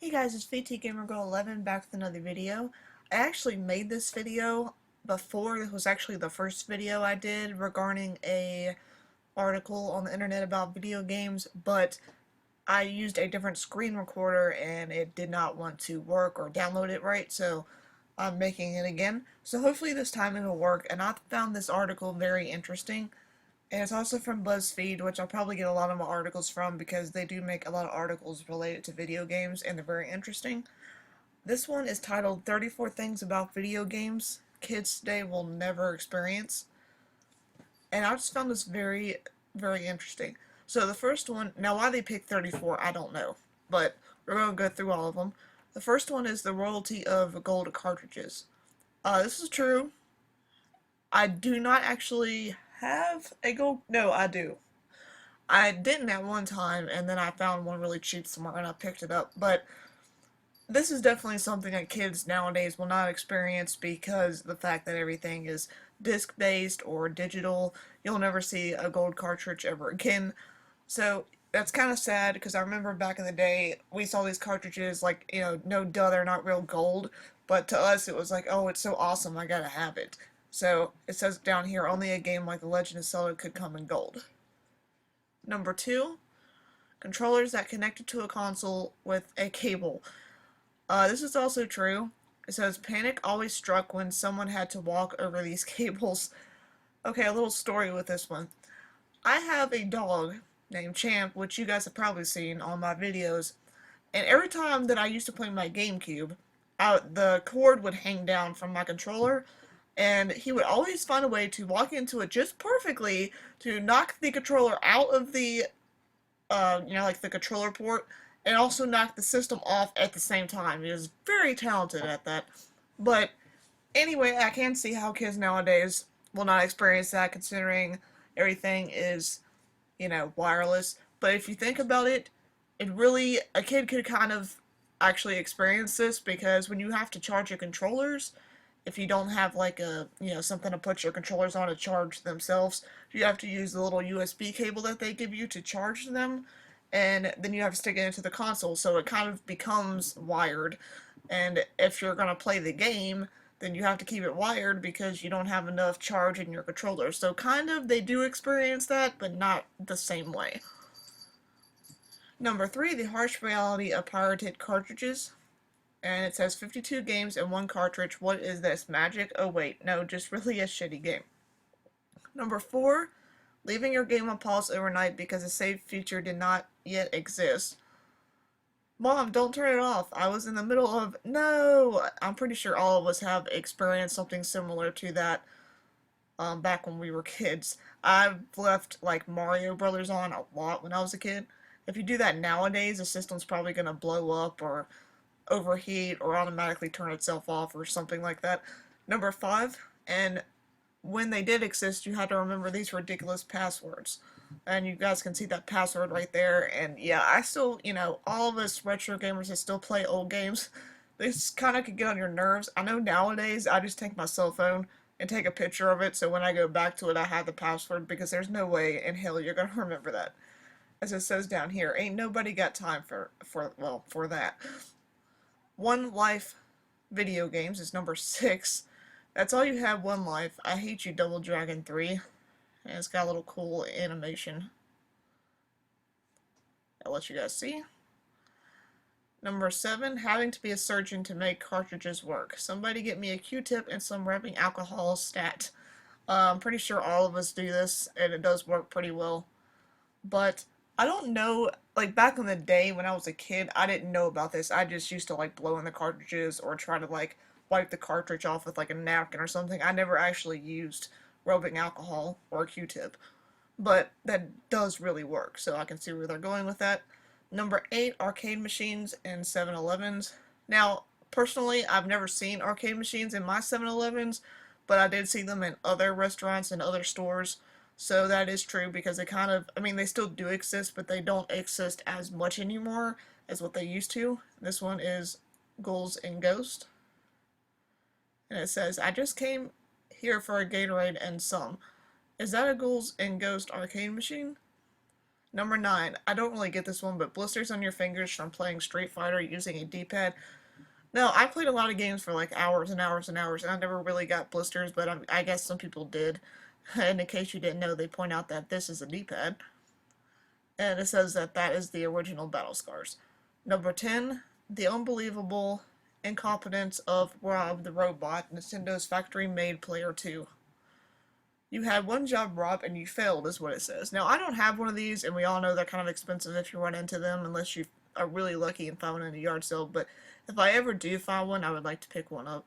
Hey guys, it's VTGamerGirl11 back with another video. I actually made this video before. This was actually the first video I did regarding a article on the internet about video games, but I used a different screen recorder and it did not want to work or download it right, so I'm making it again. So hopefully this time it'll work, and I found this article very interesting. And it's also from BuzzFeed, which I'll probably get a lot of my articles from because they do make a lot of articles related to video games and they're very interesting. This one is titled 34 Things About Video Games Kids Today Will Never Experience. And I just found this very, very interesting. So the first one, now why they picked 34, I don't know. But we're going to go through all of them. The first one is the royalty of gold cartridges. This is true. I do not actually have a gold. No, I do. I didn't at one time, and then I found one really cheap somewhere and I picked it up. But this is definitely something that kids nowadays will not experience because the fact that everything is disc based or digital. You'll never see a gold cartridge ever again. So that's kind of sad because I remember back in the day we saw these cartridges like, no duh, they're not real gold. But to us it was like, oh, it's so awesome, I gotta have it. So it says down here, only a game like The Legend of Zelda could come in gold. Number two, controllers that connected to a console with a cable. This is also true. It says panic always struck when someone had to walk over these cables. Okay, a little story with this one. I have a dog named Champ, which you guys have probably seen on my videos, and every time that I used to play my GameCube, the cord would hang down from my controller, and he would always find a way to walk into it just perfectly to knock the controller out of the like the controller port, and also knock the system off at the same time. He was very talented at that. But anyway, I can see how kids nowadays will not experience that considering everything is, wireless. But if you think about it, a kid could kind of actually experience this because when you have to charge your controllers, if you don't have like something to put your controllers on to charge themselves, you have to use the little USB cable that they give you to charge them, and then you have to stick it into the console, so it kind of becomes wired. And if you're gonna play the game, then you have to keep it wired because you don't have enough charge in your controller. So kind of they do experience that, but not the same way. Number three, the harsh reality of pirated cartridges. And it says 52 games in one cartridge. What is this? Magic? Oh wait, no, just really a shitty game. Number four, leaving your game on pause overnight because the save feature did not yet exist. Mom, don't turn it off. I was in the middle of. No! I'm pretty sure all of us have experienced something similar to that back when we were kids. I've left like Mario Brothers on a lot when I was a kid. If you do that nowadays, the system's probably gonna blow up or overheat or automatically turn itself off or something like that. Number five, and when they did exist, you had to remember these ridiculous passwords. And you guys can see that password right there. And yeah, I still, all of us retro gamers that still play old games, this kind of could get on your nerves. I know nowadays I just take my cell phone and take a picture of it so when I go back to it I have the password because there's no way in hell you're gonna remember that. As it says down here, ain't nobody got time for that. One Life video games is number six. That's all you have, One Life. I hate you, Double Dragon 3. And it's got a little cool animation. I'll let you guys see. Number seven, having to be a surgeon to make cartridges work. Somebody get me a Q-tip and some rubbing alcohol stat. I'm pretty sure all of us do this, and it does work pretty well. But I don't know, like back in the day when I was a kid, I didn't know about this. I just used to like blow in the cartridges or try to like wipe the cartridge off with like a napkin or something. I never actually used rubbing alcohol or a Q-tip. But that does really work, so I can see where they're going with that. Number eight, arcade machines and 7-Elevens. Now, personally, I've never seen arcade machines in my 7-Elevens, but I did see them in other restaurants and other stores. So that is true because they kind of, I mean, they still do exist, but they don't exist as much anymore as what they used to. This one is Ghouls and Ghosts. And it says, I just came here for a Gatorade and some. Is that a Ghouls and Ghost arcade machine? Number 9, I don't really get this one, but blisters on your fingers from playing Street Fighter using a D-pad. No, I played a lot of games for like hours and hours and hours, and I never really got blisters, but I guess some people did. And in case you didn't know, they point out that this is a D-pad, and it says that that is the original Battle Scars. Number 10, the unbelievable incompetence of Rob the Robot, Nintendo's factory-made Player 2. You had one job, Rob, and you failed, is what it says. Now, I don't have one of these, and we all know they're kind of expensive if you run into them, unless you are really lucky and find one in a yard sale, but if I ever do find one, I would like to pick one up.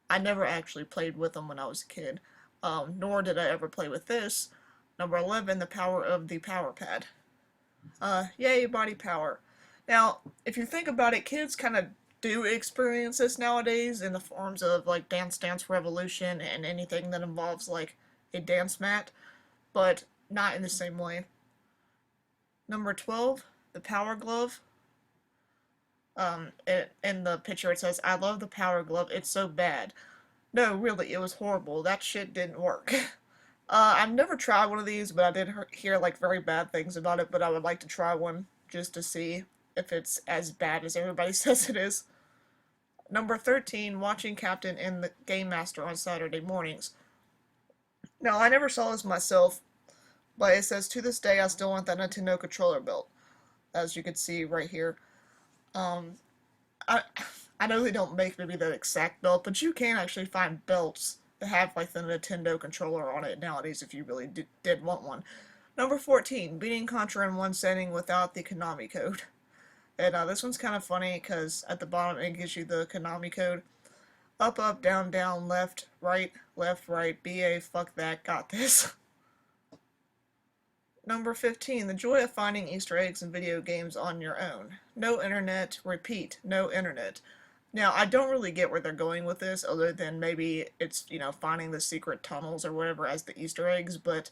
I never actually played with them when I was a kid, nor did I ever play with this. Number 11, the power of the power pad. Yay, body power. Now, if you think about it, kids kind of do experience this nowadays in the forms of like Dance Dance Revolution and anything that involves like a dance mat, but not in the same way. Number 12, the power glove. In the picture it says, I love the power glove, it's so bad. No, really, it was horrible. That shit didn't work. I've never tried one of these, but I did hear like very bad things about it, but I would like to try one just to see if it's as bad as everybody says it is. Number 13, watching Captain and the Game Master on Saturday mornings. Now, I never saw this myself, but it says, to this day, I still want that Nintendo controller belt, as you can see right here. Um, I, I know they don't make maybe that exact belt, but you can actually find belts that have like the Nintendo controller on it nowadays if you really did want one. Number 14, beating Contra in one setting without the Konami code. And this one's kind of funny because at the bottom it gives you the Konami code. Up, up, down, down, left, right, BA, fuck that, got this. Number 15, the joy of finding Easter eggs in video games on your own. No internet, repeat, no internet. Now, I don't really get where they're going with this, other than maybe it's, finding the secret tunnels or whatever as the Easter eggs, but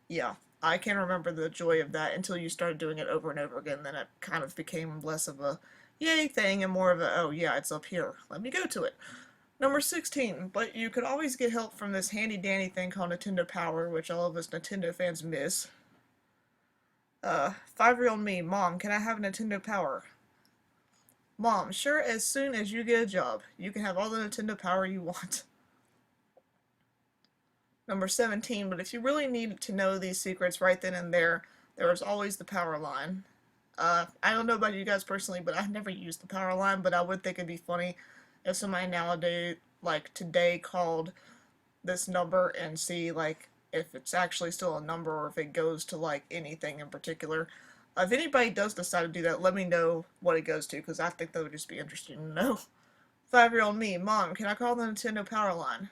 yeah, I can remember the joy of that until you started doing it over and over again, then it kind of became less of a yay thing and more of a, oh yeah, it's up here, let me go to it. Number 16, but you could always get help from this handy dandy thing called Nintendo Power, which all of us Nintendo fans miss. 5-year-old me, Mom, can I have Nintendo Power? Mom, sure, as soon as you get a job, you can have all the Nintendo Power you want. Number 17, but if you really need to know these secrets right then and there is always the power line. I don't know about you guys personally, but I've never used the power line, but I would think it'd be funny if somebody nowadays, like today, called this number and see, like, if it's actually still a number or if it goes to, like, anything in particular. If anybody does decide to do that, let me know what it goes to, because I think that would just be interesting to know. 5-year-old me, Mom, can I call the Nintendo Power line?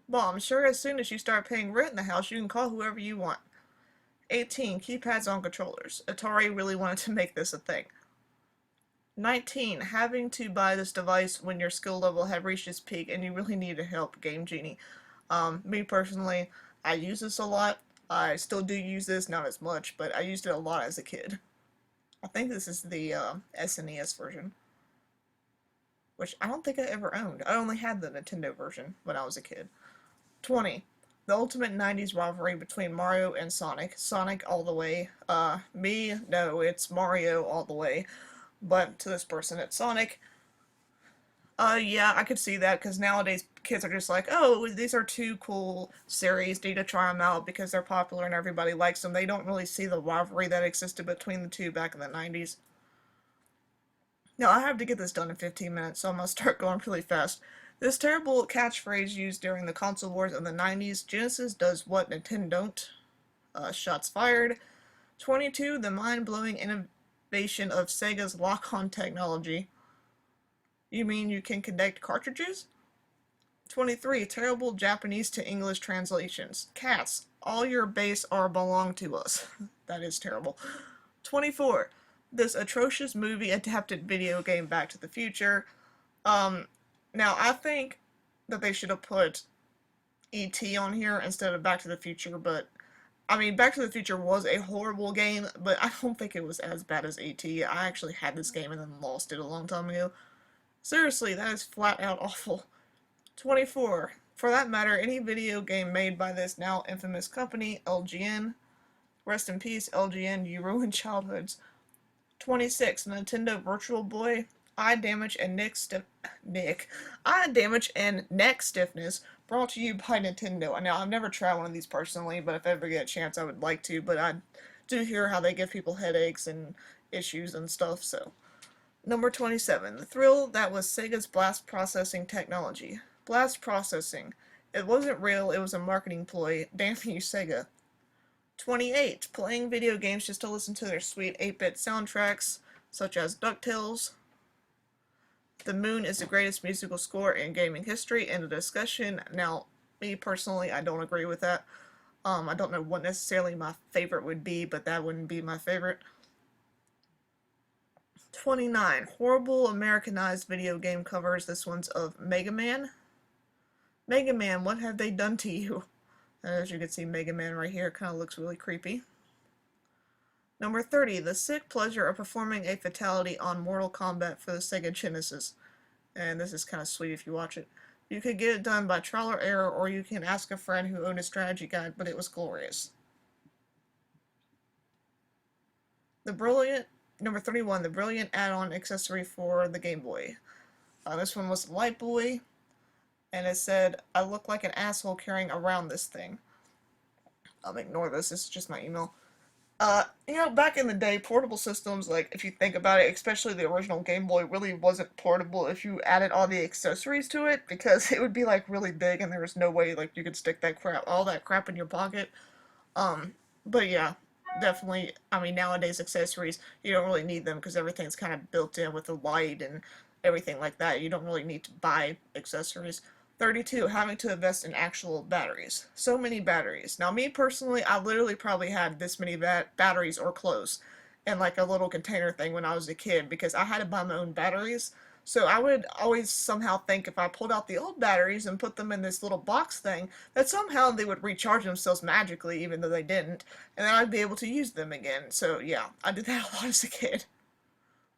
Mom, sure, as soon as you start paying rent in the house, you can call whoever you want. 18, keypads on controllers. Atari really wanted to make this a thing. 19, having to buy this device when your skill level had reached its peak and you really needed help, Game Genie. Me personally, I use this a lot. I still do use this, not as much, but I used it a lot as a kid. I think this is the SNES version, which I don't think I ever owned. I only had the Nintendo version when I was a kid. 20. The ultimate 90s rivalry between Mario and Sonic. Sonic all the way. Me, no, it's Mario all the way. But to this person, it's Sonic. Yeah, I could see that, because nowadays kids are just like, oh, these are two cool series, need to try them out because they're popular and everybody likes them. They don't really see the rivalry that existed between the two back in the 90s. Now, I have to get this done in 15 minutes, so I'm going to start going really fast. This terrible catchphrase used during the console wars of the 90s, Genesis does what Nintendo don't. Shots fired. 22, the mind-blowing innovation of Sega's lock-on technology. You mean you can connect cartridges? 23, terrible Japanese to English translations. Cats, all your base are belong to us. That is terrible. 24, this atrocious movie adapted video game Back to the Future. Now, I think that they should have put E.T. on here instead of Back to the Future, but, I mean, Back to the Future was a horrible game, but I don't think it was as bad as E.T. I actually had this game and then lost it a long time ago. Seriously, that is flat out awful. 24. For that matter, any video game made by this now infamous company, LGN. Rest in peace, LGN, you ruined childhoods. 26. Nintendo Virtual Boy. Eye damage and eye damage and neck stiffness brought to you by Nintendo. Now, I've never tried one of these personally, but if I ever get a chance, I would like to. But I do hear how they give people headaches and issues and stuff, so. Number 27. The thrill that was Sega's blast processing technology. Blast processing. It wasn't real, it was a marketing ploy. Damn you, Sega. 28. Playing video games just to listen to their sweet 8-bit soundtracks, such as DuckTales. The Moon is the greatest musical score in gaming history. End of discussion. Now, me personally, I don't agree with that. I don't know what necessarily my favorite would be, but that wouldn't be my favorite. 29. Horrible Americanized video game covers. This one's of Mega Man. Mega Man, what have they done to you? As you can see, Mega Man right here kind of looks really creepy. Number 30. The sick pleasure of performing a fatality on Mortal Kombat for the Sega Genesis. And this is kind of sweet if you watch it. You could get it done by trial or error, or you can ask a friend who owned a strategy guide, but it was glorious. Number 31, the brilliant add-on accessory for the Game Boy. This one was Light Boy, and it said, I look like an asshole carrying around this thing. Ignore this, this is just my email. Back in the day, portable systems, like, if you think about it, especially the original Game Boy, really wasn't portable if you added all the accessories to it, because it would be, like, really big, and there was no way, like, you could stick all that crap in your pocket. But yeah, definitely, nowadays accessories, you don't really need them, because everything's kind of built in with the light and everything like that. You don't really need to buy accessories. 32. Having to invest in actual batteries. So many batteries. Now, me personally, I literally probably had this many batteries or close in like a little container thing when I was a kid because I had to buy my own batteries. So I would always somehow think if I pulled out the old batteries and put them in this little box thing, that somehow they would recharge themselves magically, even though they didn't, and then I'd be able to use them again. So yeah, I did that a lot as a kid.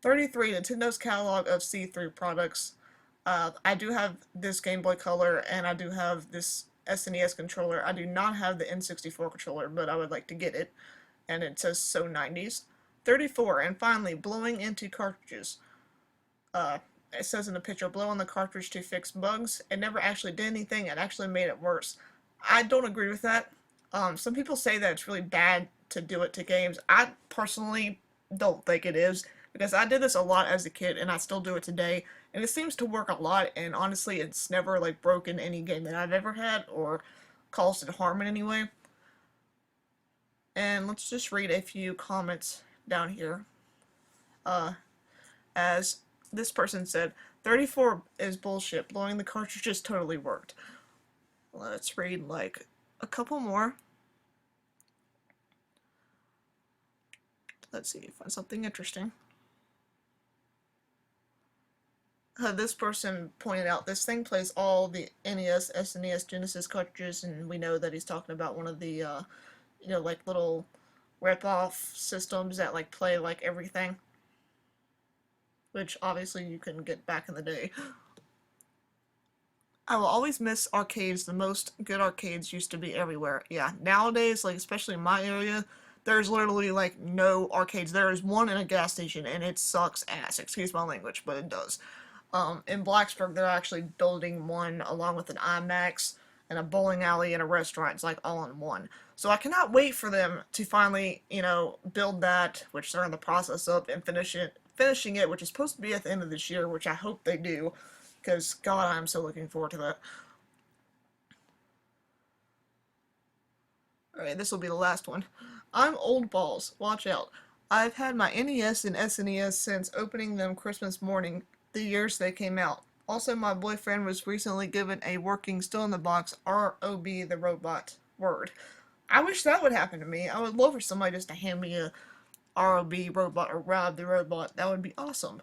33. Nintendo's catalog of see-through products. I do have this Game Boy Color, and I do have this SNES controller. I do not have the N64 controller, but I would like to get it. And it says so 90s. 34. And finally, blowing into cartridges. It says in the picture, blow on the cartridge to fix bugs. It never actually did anything. It actually made it worse. I don't agree with that. Some people say that it's really bad to do it to games. I personally don't think it is, because I did this a lot as a kid, and I still do it today, and it seems to work a lot, and honestly, it's never, like, broken any game that I've ever had, or caused it harm in any way. And let's just read a few comments down here. As this person said, 34 is bullshit, blowing the cartridges totally worked. Let's read, like, a couple more. Let's see, find something interesting. This person pointed out this thing plays all the NES, SNES, Genesis cartridges, and we know that he's talking about one of the, like little rip-off systems that like play like everything, which obviously you can get back in the day. I will always miss arcades. The most good arcades used to be everywhere. Yeah, nowadays, like especially in my area, there's literally like no arcades. There is one in a gas station, and it sucks ass. Excuse my language, but it does. In Blacksburg, they're actually building one along with an IMAX and a bowling alley and a restaurant. It's like all in one. So I cannot wait for them to finally, build that, which they're in the process of, and finishing it, which is supposed to be at the end of this year, which I hope they do, because God, I'm so looking forward to that. Alright, this will be the last one. I'm old balls. Watch out. I've had my NES and SNES since opening them Christmas morning, the years they came out. Also, my boyfriend was recently given a working, still in the box, ROB the Robot word. I wish that would happen to me. I would love for somebody just to hand me a ROB Robot or Rob the Robot. That would be awesome.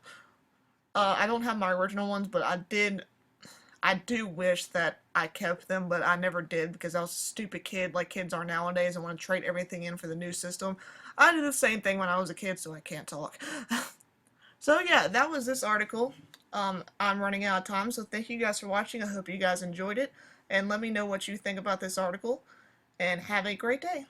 I don't have my original ones, but I do wish that I kept them, but I never did because I was a stupid kid like kids are nowadays and want to trade everything in for the new system. I did the same thing when I was a kid, so I can't talk. So yeah, that was this article. I'm running out of time, so thank you guys for watching. I hope you guys enjoyed it, and let me know what you think about this article, and have a great day.